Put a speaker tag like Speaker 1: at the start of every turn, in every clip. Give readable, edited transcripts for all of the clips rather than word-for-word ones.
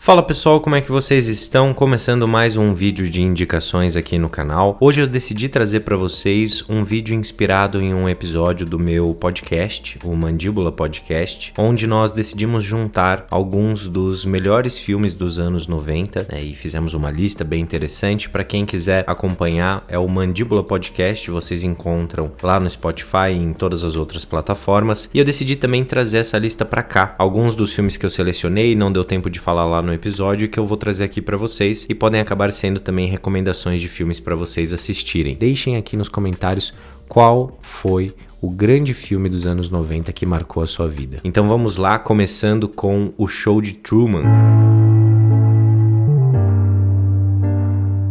Speaker 1: Fala pessoal, como é que vocês estão? Começando mais um vídeo de indicações aqui no canal. Hoje eu decidi trazer para vocês um vídeo inspirado em um episódio do meu podcast, o Mandíbula Podcast, onde nós decidimos juntar alguns dos melhores filmes dos anos 90, e fizemos uma lista bem interessante. Para quem quiser acompanhar, é o Mandíbula Podcast, vocês encontram lá no Spotify e em todas as outras plataformas. E eu decidi também trazer essa lista para cá. Alguns dos filmes que eu selecionei, não deu tempo de falar lá no episódio, que eu vou trazer aqui para vocês e podem acabar sendo também recomendações de filmes para vocês assistirem. Deixem aqui nos comentários qual foi o grande filme dos anos 90 que marcou a sua vida. Então vamos lá, começando com O Show de Truman.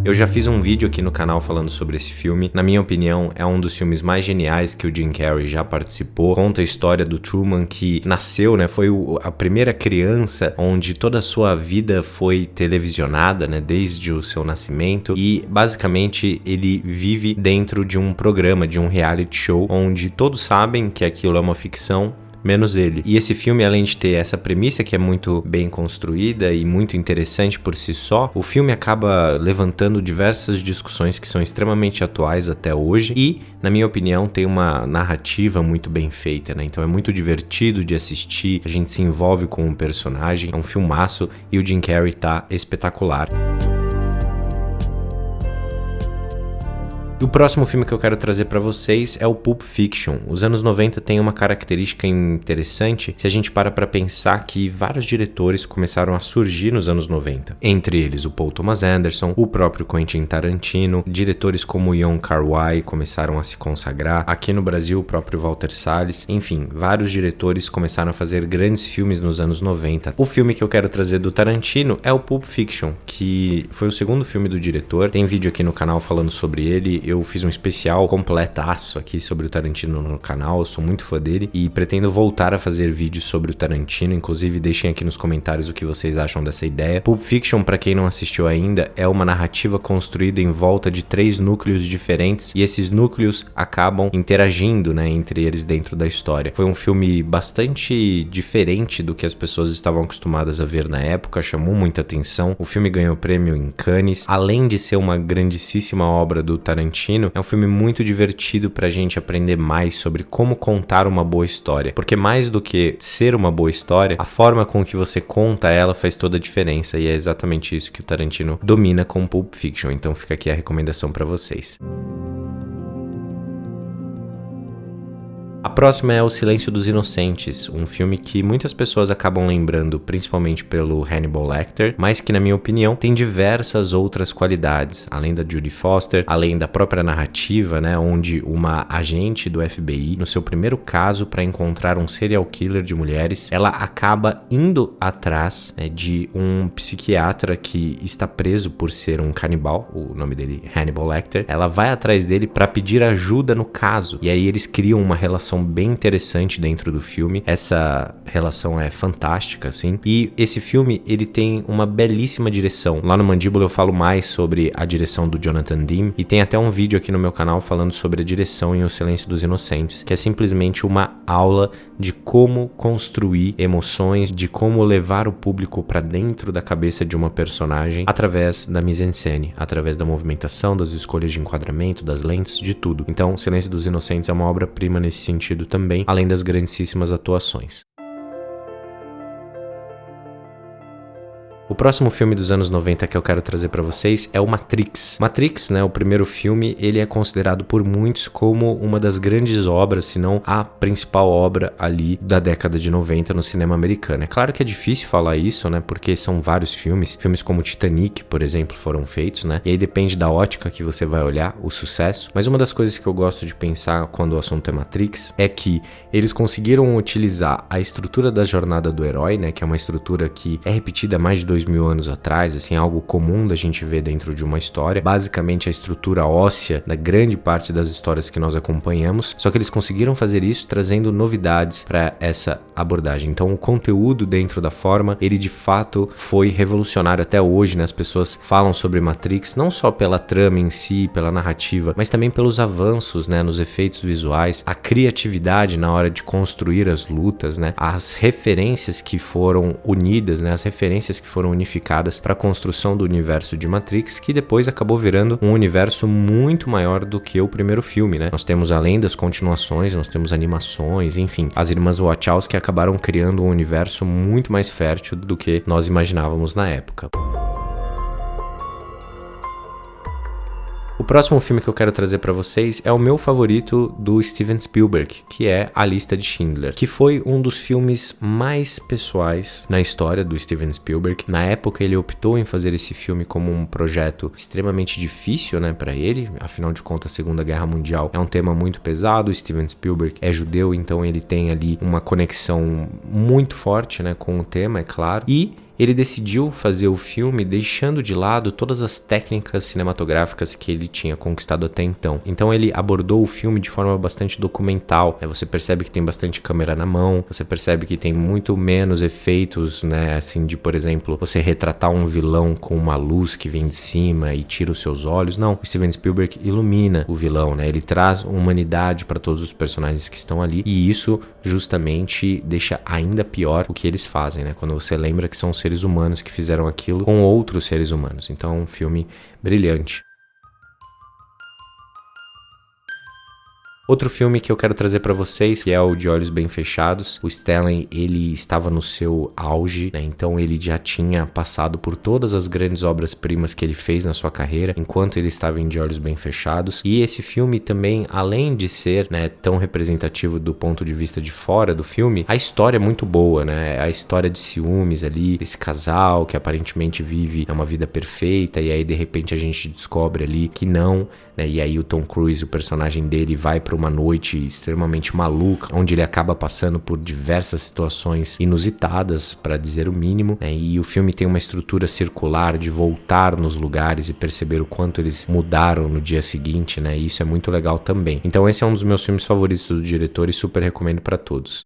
Speaker 1: Eu já fiz um vídeo aqui no canal falando sobre esse filme. Na minha opinião, é um dos filmes mais geniais que o Jim Carrey já participou. Conta a história do Truman, que nasceu, foi a primeira criança onde toda a sua vida foi televisionada, desde o seu nascimento. E, basicamente, ele vive dentro de um programa, de um reality show, onde todos sabem que aquilo é uma ficção, menos ele. E esse filme, além de ter essa premissa que é muito bem construída e muito interessante por si só, o filme acaba levantando diversas discussões que são extremamente atuais até hoje e, na minha opinião, tem uma narrativa muito bem feita, Então é muito divertido de assistir, a gente se envolve com o personagem, é um filmaço e o Jim Carrey tá espetacular. O próximo filme que eu quero trazer para vocês é o Pulp Fiction. Os anos 90 tem uma característica interessante se a gente para pensar que vários diretores começaram a surgir nos anos 90. Entre eles o Paul Thomas Anderson, o próprio Quentin Tarantino, diretores como Wong Kar-wai começaram a se consagrar. Aqui no Brasil o próprio Walter Salles. Enfim, vários diretores começaram a fazer grandes filmes nos anos 90. O filme que eu quero trazer do Tarantino é o Pulp Fiction, que foi o segundo filme do diretor. Tem vídeo aqui no canal falando sobre ele. Eu fiz um especial completaço aqui sobre o Tarantino no canal, eu sou muito fã dele e pretendo voltar a fazer vídeos sobre o Tarantino, inclusive deixem aqui nos comentários o que vocês acham dessa ideia. Pulp Fiction, para quem não assistiu ainda, é uma narrativa construída em volta de 3 núcleos diferentes e esses núcleos acabam interagindo, entre eles dentro da história. Foi um filme bastante diferente do que as pessoas estavam acostumadas a ver na época, chamou muita atenção. O filme ganhou prêmio em Cannes, além de ser uma grandíssima obra do Tarantino. É um filme muito divertido pra gente aprender mais sobre como contar uma boa história, porque mais do que ser uma boa história, a forma com que você conta ela faz toda a diferença e é exatamente isso que o Tarantino domina com Pulp Fiction, então fica aqui a recomendação pra vocês. A próxima é O Silêncio dos Inocentes, um filme que muitas pessoas acabam lembrando principalmente pelo Hannibal Lecter, mas que na minha opinião tem diversas outras qualidades, além da Jodie Foster, além da própria narrativa, onde uma agente do FBI, no seu primeiro caso para encontrar um serial killer de mulheres, ela acaba indo atrás de um psiquiatra que está preso por ser um canibal, o nome dele é Hannibal Lecter. Ela vai atrás dele para pedir ajuda no caso, e aí eles criam uma relação bem interessante dentro do filme. Essa relação é fantástica, e esse filme, ele tem uma belíssima direção. Lá no Mandíbula eu falo mais sobre a direção do Jonathan Demme, e tem até um vídeo aqui no meu canal falando sobre a direção em O Silêncio dos Inocentes, que é simplesmente uma aula de como construir emoções, de como levar o público para dentro da cabeça de uma personagem através da mise-en-scène, através da movimentação, das escolhas de enquadramento, das lentes, de tudo. Então, O Silêncio dos Inocentes é uma obra-prima nesse sentido também, além das grandíssimas atuações. O próximo filme dos anos 90 que eu quero trazer para vocês é o Matrix. Matrix, o primeiro filme, ele é considerado por muitos como uma das grandes obras, se não a principal obra ali da década de 90 no cinema americano. É claro que é difícil falar isso, porque são vários filmes como Titanic, por exemplo, foram feitos, e aí depende da ótica que você vai olhar o sucesso. Mas uma das coisas que eu gosto de pensar quando o assunto é Matrix é que eles conseguiram utilizar a estrutura da jornada do herói, que é uma estrutura que é repetida há mais de 2000 anos atrás, algo comum da gente ver dentro de uma história, basicamente a estrutura óssea da grande parte das histórias que nós acompanhamos, só que eles conseguiram fazer isso trazendo novidades para essa abordagem. Então o conteúdo dentro da forma, ele de fato foi revolucionário até hoje, As pessoas falam sobre Matrix não só pela trama em si, pela narrativa, mas também pelos avanços, nos efeitos visuais, a criatividade na hora de construir as lutas, as referências que foram unidas, as referências que foram foram unificadas para a construção do universo de Matrix, que depois acabou virando um universo muito maior do que o primeiro filme, né? Nós temos, além das continuações, nós temos animações, enfim, as irmãs Wachowski acabaram criando um universo muito mais fértil do que nós imaginávamos na época. O próximo filme que eu quero trazer para vocês é o meu favorito do Steven Spielberg, que é A Lista de Schindler, que foi um dos filmes mais pessoais na história do Steven Spielberg. Na época ele optou em fazer esse filme como um projeto extremamente difícil, né, para ele. Afinal de contas, a Segunda Guerra Mundial é um tema muito pesado. O Steven Spielberg é judeu, então ele tem ali uma conexão muito forte, né, com o tema, é claro. E ele decidiu fazer o filme deixando de lado todas as técnicas cinematográficas que ele tinha conquistado até então. Então ele abordou o filme de forma bastante documental, né? Você percebe que tem bastante câmera na mão, você percebe que tem muito menos efeitos, né? Assim, de, por exemplo, você retratar um vilão com uma luz que vem de cima e tira os seus olhos. Não, o Steven Spielberg ilumina o vilão, né? Ele traz humanidade para todos os personagens que estão ali, e isso justamente deixa ainda pior o que eles fazem, né? Quando você lembra que são seres humanos que fizeram aquilo com outros seres humanos. Então é um filme brilhante. Outro filme que eu quero trazer para vocês, que é o De Olhos Bem Fechados. O Stanley, ele estava no seu auge, né? Então ele já tinha passado por todas as grandes obras-primas que ele fez na sua carreira, enquanto ele estava em De Olhos Bem Fechados. E esse filme também, além de ser, né, tão representativo do ponto de vista de fora do filme, a história é muito boa, né? A história de ciúmes ali, esse casal que aparentemente vive uma vida perfeita, e aí de repente a gente descobre ali que não, né? E aí o Tom Cruise, o personagem dele, vai para uma noite extremamente maluca, onde ele acaba passando por diversas situações inusitadas, para dizer o mínimo, né? E o filme tem uma estrutura circular de voltar nos lugares e perceber o quanto eles mudaram no dia seguinte, né? E isso é muito legal também. Então esse é um dos meus filmes favoritos do diretor e super recomendo para todos.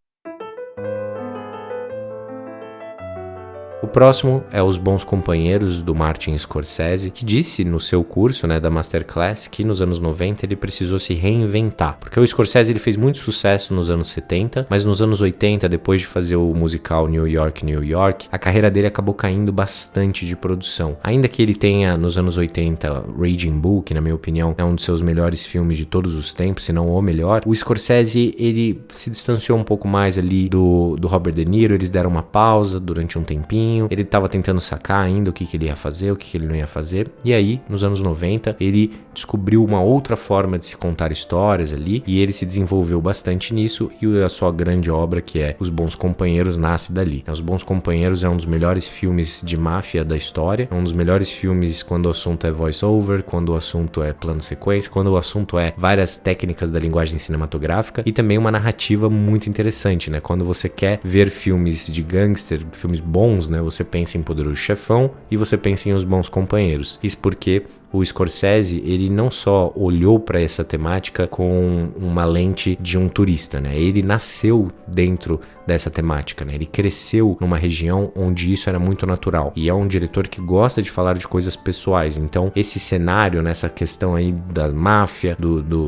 Speaker 1: O próximo é Os Bons Companheiros, do Martin Scorsese, que disse no seu curso, né, da Masterclass, que nos anos 90 ele precisou se reinventar, porque o Scorsese ele fez muito sucesso nos anos 70, mas nos anos 80, depois de fazer o musical New York, New York, a carreira dele acabou caindo bastante de produção. Ainda que ele tenha nos anos 80 Raging Bull, que na minha opinião é um dos seus melhores filmes de todos os tempos, se não o melhor, o Scorsese ele se distanciou um pouco mais ali do Robert De Niro. Eles deram uma pausa durante um tempinho. Ele estava tentando sacar ainda o que ele ia fazer, o que ele não ia fazer. E aí, nos anos 90, ele descobriu uma outra forma de se contar histórias ali, e ele se desenvolveu bastante nisso, e a sua grande obra, que é Os Bons Companheiros, nasce dali. Os Bons Companheiros é um dos melhores filmes de máfia da história, é um dos melhores filmes quando o assunto é voice-over, quando o assunto é plano sequência, quando o assunto é várias técnicas da linguagem cinematográfica, e também uma narrativa muito interessante, né? Quando você quer ver filmes de gangster, filmes bons, né? Você pensa em Poderoso Chefão e você pensa em Os Bons Companheiros. Isso porque o Scorsese, ele não só olhou para essa temática com uma lente de um turista, né? Ele nasceu dentro dessa temática, né? Ele cresceu numa região onde isso era muito natural. E é um diretor que gosta de falar de coisas pessoais. Então, esse cenário, nessa questão aí da máfia,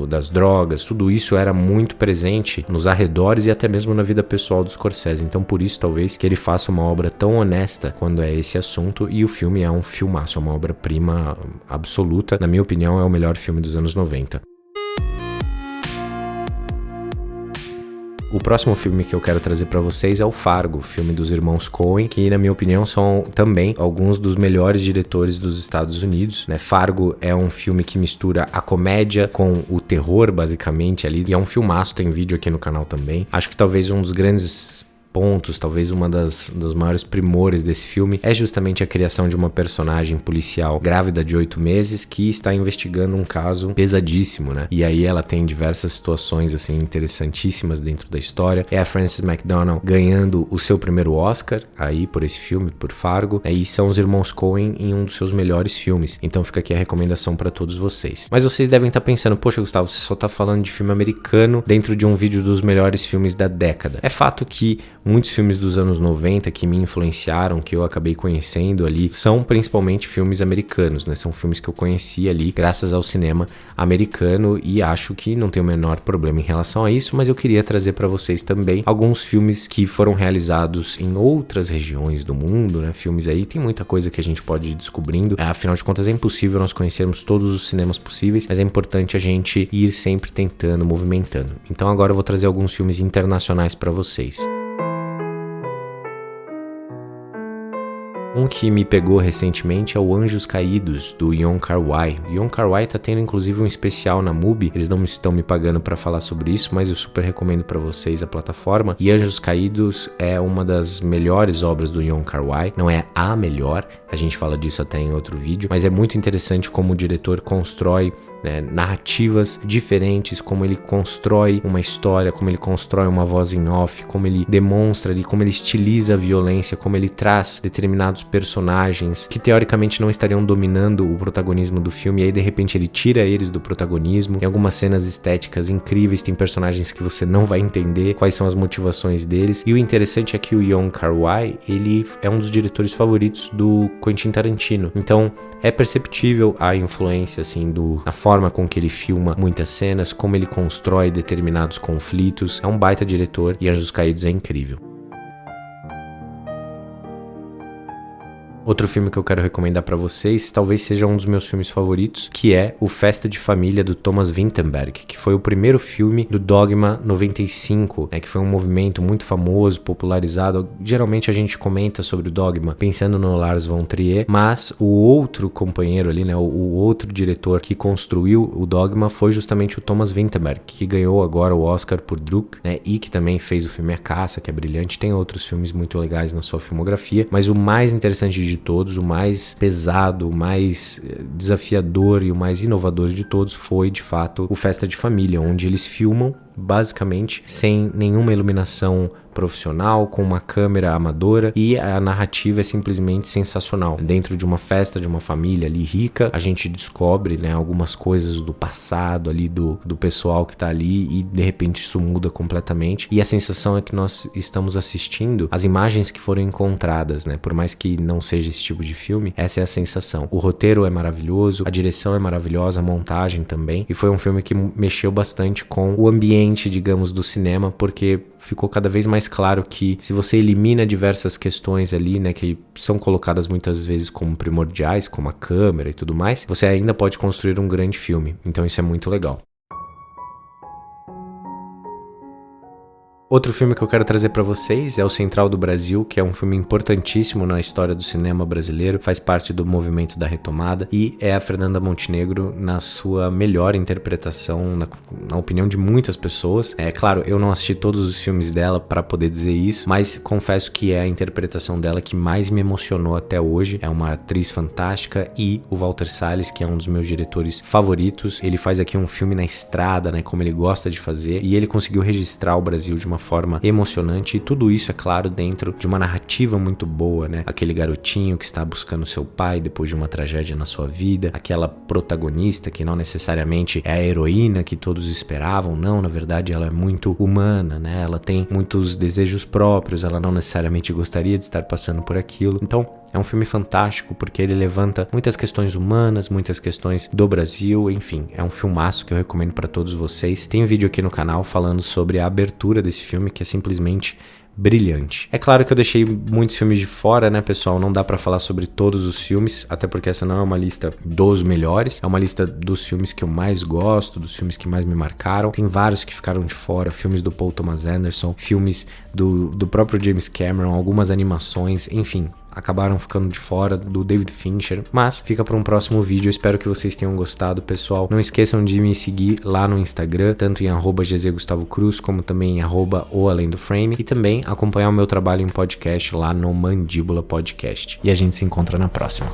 Speaker 1: das drogas, tudo isso era muito presente nos arredores e até mesmo na vida pessoal do Scorsese. Então, por isso, talvez, que ele faça uma obra tão honesta quando é esse assunto. E o filme é um filmaço, é uma obra-prima absoluta. Na minha opinião, é o melhor filme dos anos 90. O próximo filme que eu quero trazer pra vocês é o Fargo, filme dos irmãos Coen, que na minha opinião são também alguns dos melhores diretores dos Estados Unidos, né? Fargo é um filme que mistura a comédia com o terror, basicamente, ali, e é um filmaço, tem vídeo aqui no canal também. Acho que talvez um dos grandes pontos, talvez uma dos maiores primores desse filme é justamente a criação de uma personagem policial grávida de 8 meses que está investigando um caso pesadíssimo, né? E aí ela tem diversas situações, assim, interessantíssimas dentro da história. É a Frances McDormand ganhando o seu primeiro Oscar aí por esse filme, por Fargo, e são os irmãos Coen em um dos seus melhores filmes. Então fica aqui a recomendação para todos vocês. Mas vocês devem estar pensando, poxa, Gustavo, você só tá falando de filme americano dentro de um vídeo dos melhores filmes da década. É fato que muitos filmes dos anos 90 que me influenciaram, que eu acabei conhecendo ali, são principalmente filmes americanos, né? São filmes que eu conheci ali graças ao cinema americano e acho que não tem o menor problema em relação a isso, mas eu queria trazer para vocês também alguns filmes que foram realizados em outras regiões do mundo, né? Filmes aí, tem muita coisa que a gente pode ir descobrindo, afinal de contas é impossível nós conhecermos todos os cinemas possíveis, mas é importante a gente ir sempre tentando, movimentando. Então agora eu vou trazer alguns filmes internacionais para vocês. Um que me pegou recentemente é o Anjos Caídos, do Wong Kar-wai. Wong Kar-wai tá tendo inclusive um especial na MUBI, eles não estão me pagando para falar sobre isso, mas eu super recomendo para vocês a plataforma. E Anjos Caídos é uma das melhores obras do Wong Kar-wai, não é a melhor, a gente fala disso até em outro vídeo, mas é muito interessante como o diretor constrói, né, narrativas diferentes, como ele constrói uma história, como ele constrói uma voz em off, como ele demonstra ali, como ele estiliza a violência, como ele traz determinados personagens que teoricamente não estariam dominando o protagonismo do filme, e aí de repente ele tira eles do protagonismo. Tem algumas cenas estéticas incríveis, tem personagens que você não vai entender quais são as motivações deles, e o interessante é que o Wong Kar-wai, ele é um dos diretores favoritos do Quentin Tarantino, então é perceptível a influência assim na forma com que ele filma muitas cenas, como ele constrói determinados conflitos. É um baita diretor e Anjos Caídos é incrível. Outro filme que eu quero recomendar pra vocês, talvez seja um dos meus filmes favoritos, que é o Festa de Família, do Thomas Vinterberg, que foi o primeiro filme do Dogma 95, né, que foi um movimento muito famoso, popularizado. Geralmente a gente comenta sobre o Dogma pensando no Lars von Trier, mas o outro companheiro ali, né, o outro diretor que construiu o Dogma foi justamente o Thomas Vinterberg, que ganhou agora o Oscar por Druk, né, e que também fez o filme A Caça, que é brilhante. Tem outros filmes muito legais na sua filmografia, mas o mais interessante de todos, o mais pesado, o mais desafiador e o mais inovador de todos foi, de fato, o Festa de Família, onde eles filmam basicamente sem nenhuma iluminação profissional, com uma câmera amadora, e a narrativa é simplesmente sensacional. Dentro de uma festa de uma família ali rica, a gente descobre, né, algumas coisas do passado ali do pessoal que tá ali, e de repente isso muda completamente, e a sensação é que nós estamos assistindo as imagens que foram encontradas, né, por mais que não seja esse tipo de filme, essa é a sensação. O roteiro é maravilhoso, a direção é maravilhosa, a montagem também, e foi um filme que mexeu bastante com o ambiente, digamos, do cinema, porque ficou cada vez mais claro que se você elimina diversas questões ali, né, que são colocadas muitas vezes como primordiais, como a câmera e tudo mais, você ainda pode construir um grande filme. Então isso é muito legal. Outro filme que eu quero trazer para vocês é o Central do Brasil, que é um filme importantíssimo na história do cinema brasileiro, faz parte do movimento da retomada, e é a Fernanda Montenegro na sua melhor interpretação, na opinião de muitas pessoas. É claro, eu não assisti todos os filmes dela para poder dizer isso, mas confesso que é a interpretação dela que mais me emocionou até hoje. É uma atriz fantástica, e o Walter Salles, que é um dos meus diretores favoritos, ele faz aqui um filme na estrada, né, como ele gosta de fazer, e ele conseguiu registrar o Brasil de uma forma emocionante, e tudo isso, é claro, dentro de uma narrativa muito boa, né? Aquele garotinho que está buscando seu pai depois de uma tragédia na sua vida, aquela protagonista que não necessariamente é a heroína que todos esperavam, não, na verdade ela é muito humana, né? Ela tem muitos desejos próprios, ela não necessariamente gostaria de estar passando por aquilo. Então, é um filme fantástico porque ele levanta muitas questões humanas, muitas questões do Brasil, enfim, é um filmaço que eu recomendo para todos vocês. Tem um vídeo aqui no canal falando sobre a abertura desse filme, que é simplesmente brilhante. É claro que eu deixei muitos filmes de fora, né, pessoal? Não dá pra falar sobre todos os filmes, até porque essa não é uma lista dos melhores, é uma lista dos filmes que eu mais gosto, dos filmes que mais me marcaram. Tem vários que ficaram de fora, filmes do Paul Thomas Anderson, filmes do próprio James Cameron, algumas animações, enfim, acabaram ficando de fora, do David Fincher, mas fica para um próximo vídeo. Eu espero que vocês tenham gostado, pessoal. Não esqueçam de me seguir lá no Instagram, tanto em @GZGustavoCruz, como também em @OAlém-do-Frame, e também acompanhar o meu trabalho em podcast lá no Mandíbula Podcast. E a gente se encontra na próxima.